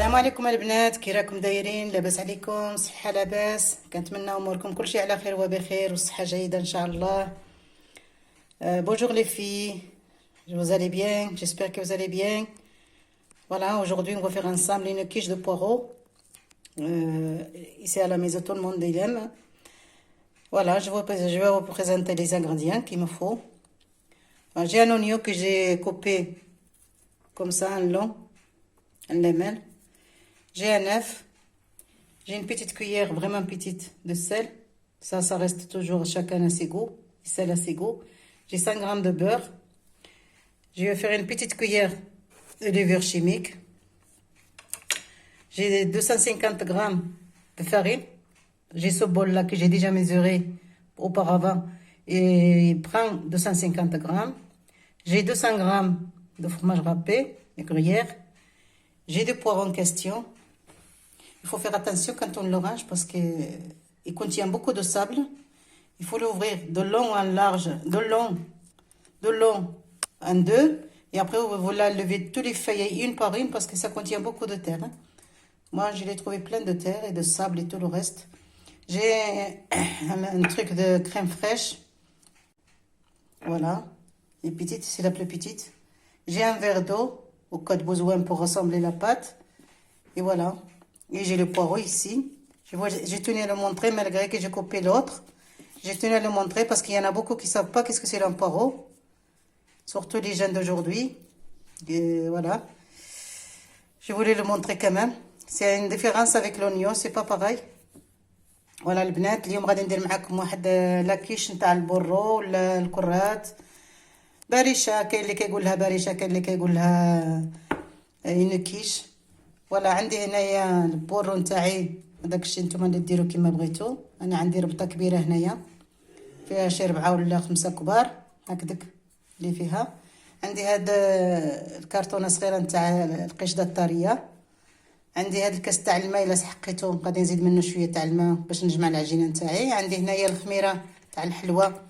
السلام عليكم البنات، كي راكم دايرين؟ لاباس عليكم؟ صحه لاباس؟ كنتمنى اموركم كلشي على خير وبخير والصحه جيده ان شاء الله. Bonjour les filles, vous allez bien? J'espère que vous allez bien. Voilà, aujourd'hui on va faire ensemble une quiche de poireaux. Ici à la maison tout le monde aime. Voilà, je vais vous présenter les ingrédients qu'il me faut. J'ai un oignon que j'ai coupé comme ça en long, en lamelles. J'ai un œuf. J'ai une petite cuillère vraiment petite de sel. Ça reste toujours chacun à ses goûts. Sel à ses goûts. J'ai 100 g de beurre. Je vais faire une petite cuillère de levure chimique. J'ai 250 g de farine. J'ai ce bol là que j'ai déjà mesuré auparavant et il prend 250 g. J'ai 200 g de fromage râpé, de gruyère. J'ai des poireaux en question. Il faut faire attention quand on l'orange parce qu'il contient beaucoup de sable. Il faut l'ouvrir de long en large, de long en deux. Et après, vous la levez tous les feuilles une par une parce que ça contient beaucoup de terre. Hein. Moi, je l'ai trouvé plein de terre et de sable et tout le reste. J'ai un truc de crème fraîche. Voilà. Et petite, c'est la plus petite. J'ai un verre d'eau au cas de besoin pour ressembler la pâte. Et voilà. Et j'ai le poireau ici. J'ai tenu à le montrer malgré que j'ai coupé l'autre. J'ai tenu à le montrer parce qu'il y en a beaucoup qui ne savent pas qu'est-ce que c'est un poireau. Surtout les jeunes d'aujourd'hui. Voilà. Je voulais le montrer quand même. C'est une différence avec l'oignon, c'est pas pareil. voilà البنات اليوم غادي ندير معكم واحد لاكيش نتاع البرو ولا الكرات باريشه. كاين اللي كيقول لها باريشه، كاين اللي كيقول لها كيش. ولا عندي هنايا البورو نتاعي هذاك الشيء نتوما اللي ديروا كيما بغيتو. انا عندي ربطه كبيره هنايا فيها شي 4 ولا 5 كبار هكذاك اللي فيها. عندي هاد الكرتونه صغيره نتاع القشده الطريه. عندي هاد الكاس تاع الماء الا سحقيته غادي نزيد منه شويه تاع الماء باش نجمع العجينه نتاعي. عندي هنايا الخميره تاع الحلوى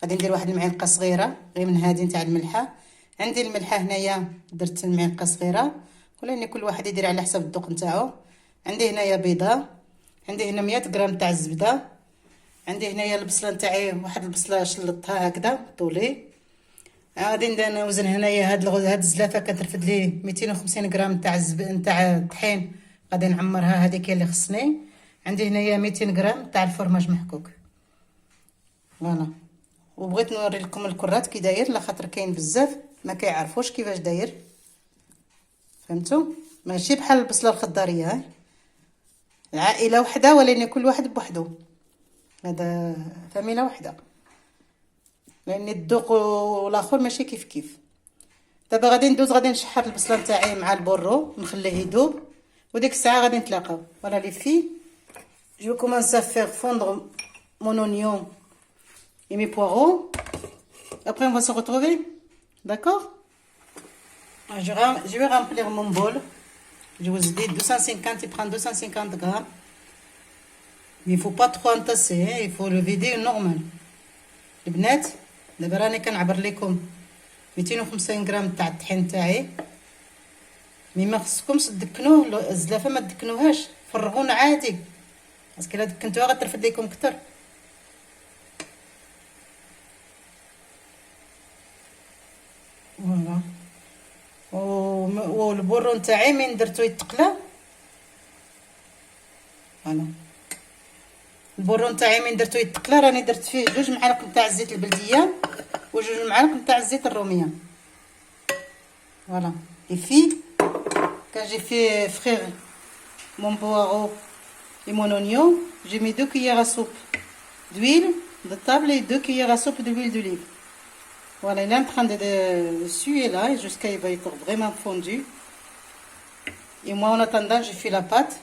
غادي ندير واحد المعلقه صغيره غير من هذه تاع الملحه. عندي الملحه هنايا درت المعلقه صغيره، ولكن كل واحد يدير على حسب الذوق نتاعو. عندي هنايا بيضه. عندي هنا 100 غرام تاع الزبده. عندي هنايا البصله نتاعي، واحد البصله شلطتها هكذا طولي. غادي نوزن هنايا هاد الزلافه كترفد لي 250 غرام تاع نتاع الطحين غادي نعمرها، هذيك هي اللي خصني. عندي هنايا 200 غرام تاع الفرماج محكوك. فوالا. وبغيت نوري لكم الكرات كي داير لخاطر كاين بزاف ما كيعرفوش كيفاش داير، فهمتوا؟ ماشي بحال البصله الخضاريه. العائله وحده ولكن كل واحد بوحدو، هذا فاميله وحده، لان الذوق والاخر ماشي كيف. دابا غادي نشحر البصله نتاعي مع البورو نخليه يذوب وديك الساعه غادي نتلاقاو. فوالا لي في جو كومونس ا فير فوندر مون اونيون et mes poireaux. Après on va se retrouver, d'accord? Je vais remplir mon bol. Je vous ai dit 250, il prend 250 grammes. Il faut pas trop entasser, hein? Il faut le vider normal. البنات دابا راني كنعبر لكم 250 غرام تاع الطحين تاعي. ما خصكمش تدكنوه الزلافه، ما تدكنوهاش، فرغونا عادي باسكو الا دكنتوها غترفد لكم كتر. فوالا. والبورو نتاعي من درتو يتقلى. فوالا البورو نتاعي من درتو يتقلى راني درت فيه 2 معالق نتاع الزيت البلديه و2 معالق نتاع الزيت الروميه. Voilà. Et puis, quand j'ai fait frire mon poireau et mon oignon, j'ai mis 2 cuillères à soupe d'huile de table et 2 cuillères à soupe d'huile d'olive. Voilà, il est en train de suer là jusqu'à il va être vraiment fondu. Et moi, en attendant, j'ai fait la pâte.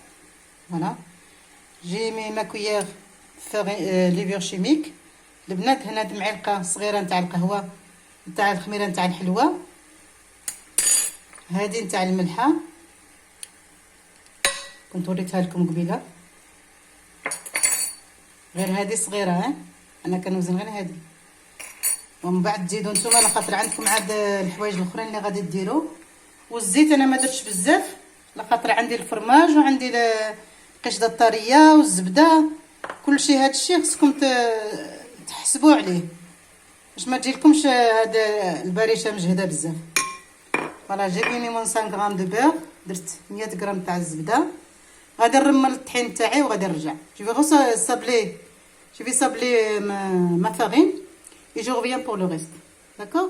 Voilà. J'ai mis ma cuillère levure chimique. البنات هنا معلقه صغيره نتاع القهوه نتاع الخميره نتاع الحلوه. هذه نتاع الملحه كنت وريتها لكم قبيله، غير هذه صغيره. انا كنوزن غير هذه. ومن بعد تزيدوا نتوما على خاطر عندكم عاد الحوايج الاخرين اللي غادي ديروا. والزيت انا ما درتش بزاف لخاطر عندي الفرماج وعندي القشده الطريه والزبده، كلشي هادشي خصكم تحسبوا عليه باش ما تجيلكمش هاد البريشه مجهده بزاف. فوالا جي بيني مون 5 غرام دو بور، درت 100 غرام تاع الزبده. غادي نرمل الطحين تاعي وغادي نرجع. جو في غوص صابلي، je vais sabler ma farine et je reviens pour le reste. D'accord?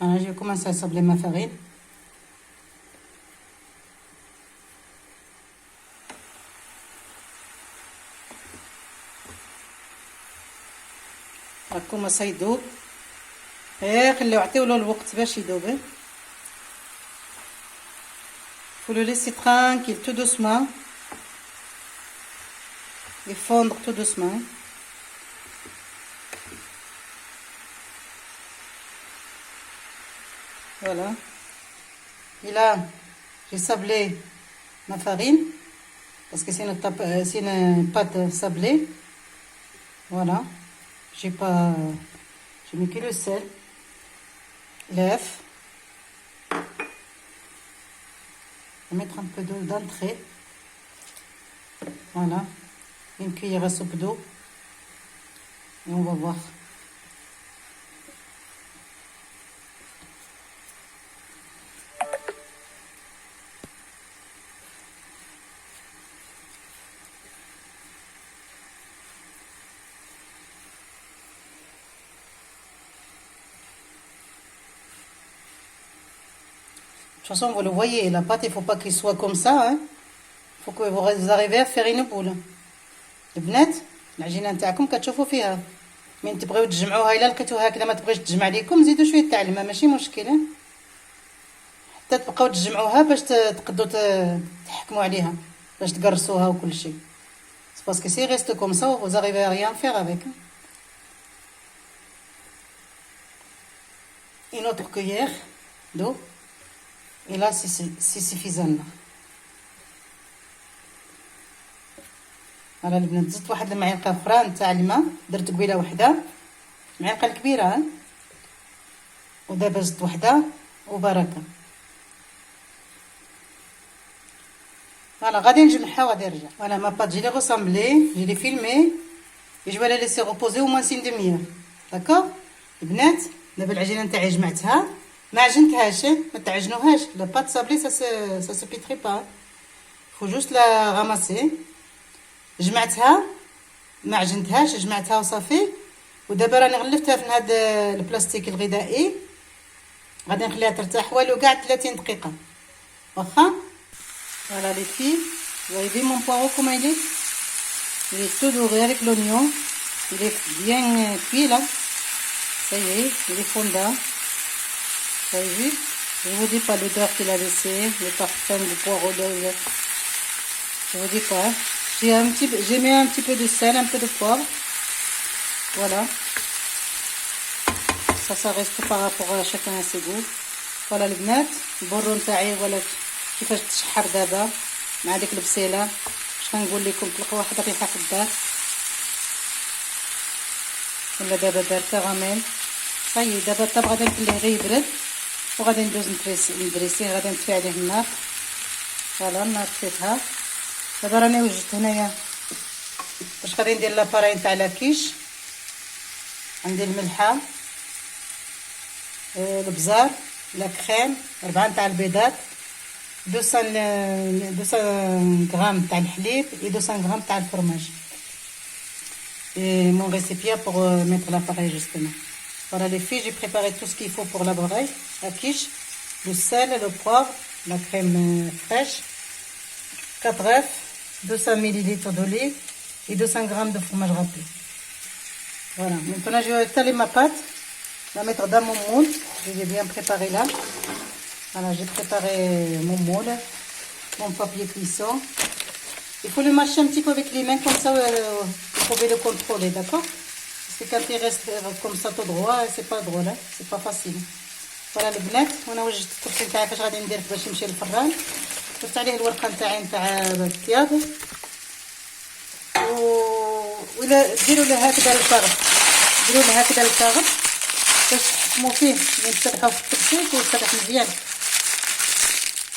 Alors, je vais commencer à sabler ma farine. commence à يذوب. خليو عطيو له الوقت باش يذوب. Faut le laisser tranquille, tout doucement. Et fondre tout doucement. Voilà. Et là, j'ai sablé ma farine parce que c'est une pâte sablée. Voilà. J'ai mis que le sel, l'œuf. Je vais mettre un peu d'eau d'entrée. Voilà. Une cuillère à soupe d'eau. Et on va voir. De toute façon, vous le voyez, la pâte, il ne faut pas qu'il soit comme ça. Il faut que vous arrivez à faire une boule. البنات العجينه نتاعكم كتشوفوا فيها، من تبغيو تجمعوها الا لقيتوها هكذا ما تبغيش تجمع ليكم زيدوا شويه تاع الماء ماشي مشكل، حتى تبقاو تجمعوها باش تقدروا تحكموا عليها باش تقرصوها وكل شيء. parce que si reste comme ça vous arrivez à rien faire avec. Une autre cuillère d'eau et là c'est suffisant. راه البنات زدت واحد المعلقه اخرى نتاع الماء، درت قبيله وحده معلقه الكبيره ودابا زدت وحده وبركه. فوالا غادي نجمعها وغادي نرجع. فوالا ما بات جي لي ريسامبلي جي لي فيلمي et je vais la laisser reposer au moins une demi-heure. d'accord البنات دابا العجينه نتاعي جمعتها ما عجنتهاش، ما تعجنوهاش لا بات صابلي ça se pétrit pas. faut juste la ramasser. جمعتها ما عجنتهاش، جمعتها وصافي. ودابا راني غلفتها في هذا البلاستيك الغذائي، غادي نخليها ترتاح والو كاع 30 دقيقه واخا. Voilà les filles, vous avez vu mon poireau comment il est tout doré avec l'oignon, il est bien cuit là, ça y est, il est fondant, vous avez vu, je vous dis pas l'odeur qu'il a laissé, le parfum du poireau, je vous dis pas. J'ai mis un petit peu de sel, un peu de poivre. Voilà. Ça reste par rapport à chacun à ses goûts. Voilà البنات البرو نتاعي ولا كيفاش تشحر دابا مع ديك البسيله. باش كنقول لكم تلقاو واحد الريحه في الدار ولا دابا دار كراميل. صاي دابا الطاب غادي نخليه غير يبرد وغادي ندوز ندريسيه، غادي نطفي عليه النار. فوالا النار طفيتها. دابا راني وجدت هنايا باش غادي ندير لاباري تاع لاكيش. عندي الملحه، البزار، لا كريم، 4 تاع البيضات، 200 غرام تاع الحليب et 200 غرام تاع الفرماج. Et mon récipient pour mettre l'appareil justement. Voilà les filles, j'ai préparé tout ce qu'il faut pour l'appareil. La quiche, le sel, le poivre, la crème fraîche, 4 œufs, 200 ml d'olive et 200 g de fromage râpé. Voilà, maintenant je vais étaler ma pâte, la mettre dans mon moule. Je l'ai bien préparé là. Voilà, j'ai préparé mon moule, mon papier cuisson. Il faut le mâcher un petit peu avec les mains, comme ça vous pouvez le contrôler, d'accord? Parce que quand il reste comme ça tout droit, c'est pas drôle, hein? C'est pas facile. Voilà البنات، وانا وجدت الطبخ نتاعي فاش غادي ندير باش يمشي للفران. درت عليه الورقه نتاعي نتاع الطياب ولا ديروا له هكذا الكرف، ديروا له هكذا الكرف باش تحكموا فيه ينفتحوا في التبسيط ويفتح مزيان.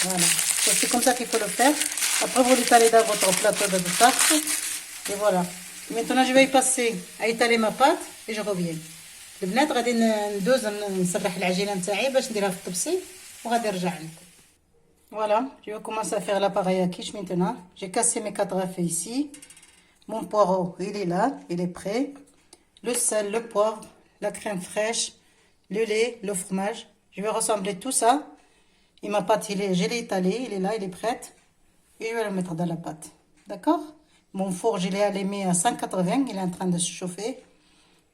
Voilà, c'est comme ça qu'il faut le faire. Après, vous l'étalez dans votre plateau de tarte. Et voilà. Maintenant, je vais y passer à étaler ma pâte et je reviens. البنات غادي ندوز نسرح العجينه نتاعي باش نديرها في الطبسي وغادي نرجع لكم. Voilà, je vais commencer à faire l'appareil à quiche maintenant. J'ai cassé mes 4 œufs ici. Mon poireau, il est là, il est prêt. Le sel, le poivre, la crème fraîche, le lait, le fromage. Je vais rassembler tout ça. Et ma pâte, je l'ai étalée, il est là, il est prête. Et je vais le mettre dans la pâte. D'accord? Mon four, je l'ai allumé à 180, il est en train de se chauffer.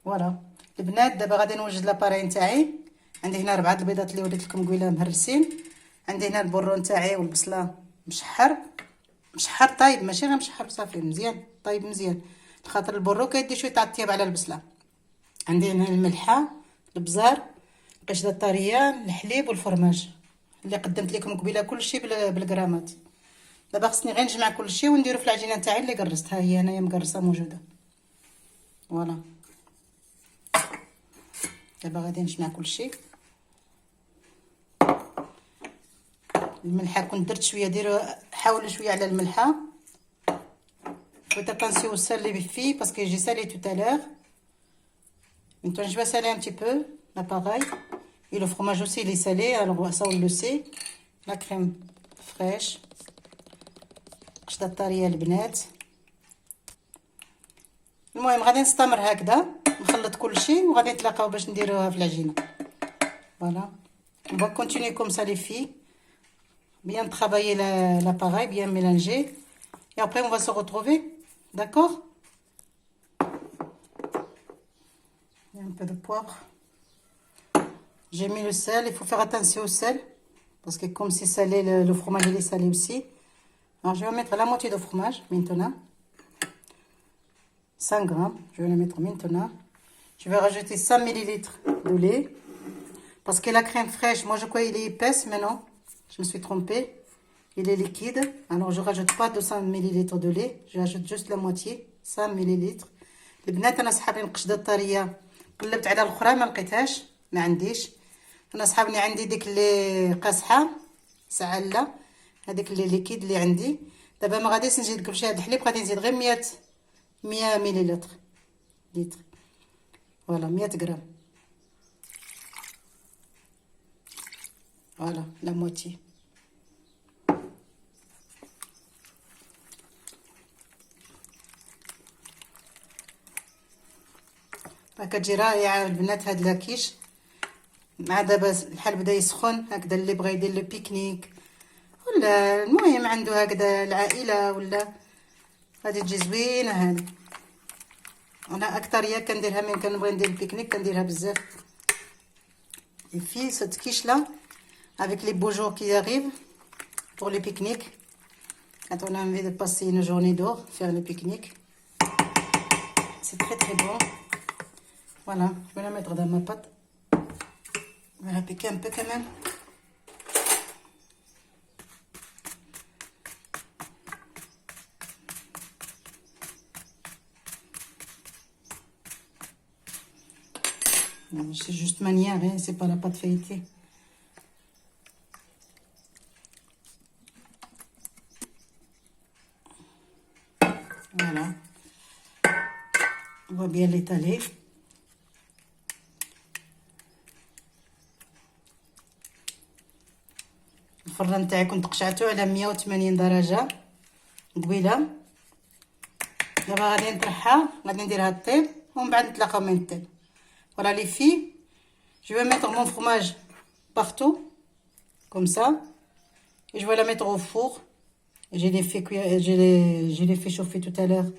Voilà. البنات دابا غادي نوجد لاباري نتاعي. عندي هنا 4 البيضات اللي وريت لكم قبيله مهرسين. عندي هنا البرو نتاعي والبصله مشحر طايب، ماشي غير مشحر صافي، مزيان طايب مزيان، خاطر البرو كيدي شويه تاع الطياب على البصله. عندي هنا الملحه، البزار، قشده الطريه، الحليب والفرماج اللي قدمت لكم قبيله كلشي بالغرامات. دابا خصني غير نجمع كلشي ونديرو في العجينه نتاعي اللي قرصتها، هي هنايا مقرصه موجوده. فوالا دابا غادي نجمع كلشي. الملحه كنت درت شويه، ديروا حاولوا شويه على الملحه. Faites attention au sel les filles parce que j'ai salé tout à l'heure. Maintenant je vais saler un petit peu l'appareil. Et le fromage aussi il est salé, alors ça on le sait. La crème fraîche. قشطه الطريه البنات. المهم غادي نستمر هكذا نخلط كلشي وغادي نتلاقاو باش نديروها في العجينه. Voilà. On va continuer comme ça les filles. Bien travailler l'appareil, bien mélanger. Et après, on va se retrouver. D'accord? Il y a un peu de poivre. J'ai mis le sel. Il faut faire attention au sel. Parce que comme c'est salé, le fromage il est salé aussi. Alors, je vais mettre la moitié de fromage maintenant. 100 grammes. Je vais le mettre maintenant. Je vais rajouter 100 millilitres de lait. Parce que la crème fraîche, moi je crois qu'il est épaisse, mais non. Je me suis trompée. Il est liquide. Alors je rajoute pas 200 ml de lait. J'ajoute juste la moitié. 100 ml. البنات انا صحابي القشده الطريه قلبت على الاخرى ما لقيتهاش، ما عنديش. انا صحابني عندي ديك اللي قاصحه سعله، هذيك اللي ليكيد اللي عندي. دابا ما غاديش نزيد لكم شي هاد الحليب، غادي نزيد غير 100 مليلتر لتر. فوالا 100 غرام. فوالا لا موتي. هكا تجي رائعه البنات هاد لاكيش. مع دابا الحال بدا يسخن هكذا، اللي بغى يدير لو بيكنيك ولا المهم عنده هكذا العائله ولا غادي تجي زوينه هذه. انا اكثريه كنديرها من كنبغي ندير البيكنيك كنديرها بزاف. Et puis cette quiche là avec les beaux jours qui arrivent pour les pique-niques, quand on a envie de passer une journée dehors, faire le pique-nique, c'est très très bon. Voilà, je vais la mettre dans ma pâte. Je vais la piquer un peu quand même. C'est juste manière, hein, c'est pas la pâte feuilletée. Voilà. On va bien l'étaler. الفران تاعي كنت قشعته على 180 درجه قبيله. دابا غادي نطرحها، غادي نديرها طيب ومن بعد نتلاقاو من الطيب. Voilà les filles, je vais mettre mon fromage partout comme ça et je vais la mettre au four. Je l'ai fait cuire, je l'ai fait chauffer tout à l'heure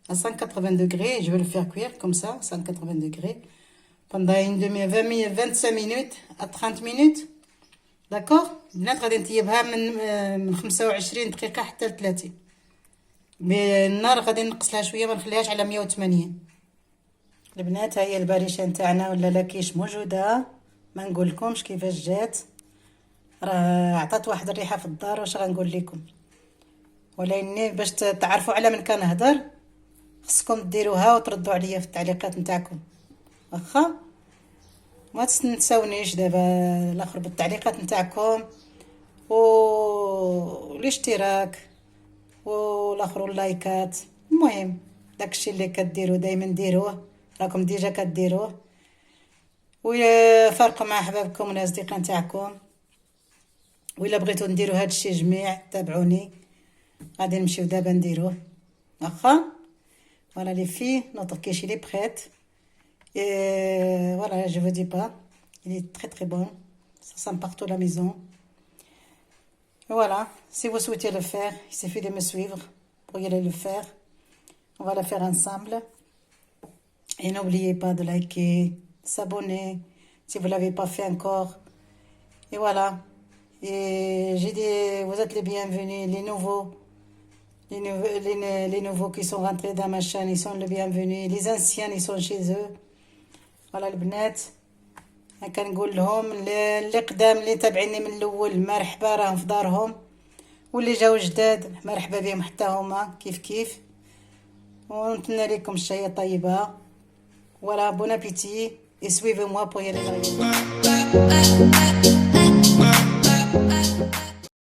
à 180 degrés et je vais le faire cuire comme ça 180 degrés pendant une demi 25 minutes à 30 minutes. D'accord? البنات غادي نطيبها من 25 دقيقه حتى ل 30. بالنار غادي نقص لها شويه، ما نخليهاش على 180. البنات هي الباريشه نتاعنا ولا لاكيش موجوده، ما نقول لكمش كيفاش جات، راه عطات واحد الريحه في الدار. واش غنقول لكم؟ ولكن باش تعرفوا على من كنهضر خصكم ديروها وتردوا عليا في التعليقات نتاعكم. واخا ما تنساونيش دابا الاخر بالتعليقات نتاعكم والاشتراك والاخر اللايكات. المهم داكشي اللي كديروا دايما ديروه، راكم ديجا كديروه. وفارقوا مع احبابكم والاصدقاء نتاعكم. وإلا بغيتو نديرو هادشي جميع تابعوني، غادي نمشيو دابا نديروه. واخا voilà les filles, notre quiche il est prête. Et voilà, je vous dis pas, il est très très bon, ça sent partout la maison. Et voilà, si vous souhaitez le faire, il suffit de me suivre pour y aller le faire. On va le faire ensemble. Et n'oubliez pas de liker, s'abonner si vous ne l'avez pas fait encore. Et voilà. Et j'ai dit, vous êtes les bienvenus, les nouveaux. Les nouveaux qui sont rentrés dans ma chaîne, ils sont les bienvenus. Les anciens, ils sont chez eux. Voilà البنات. كنقول لهم اللي قدام اللي تابعيني من الاول مرحبا، راهم في دارهم. واللي جاو جداد مرحبا بهم حتى هما كيف كيف. ونتمنى لكم الشهية طيبة. Voilà, bon appétit et suivez-moi pour y aller dans les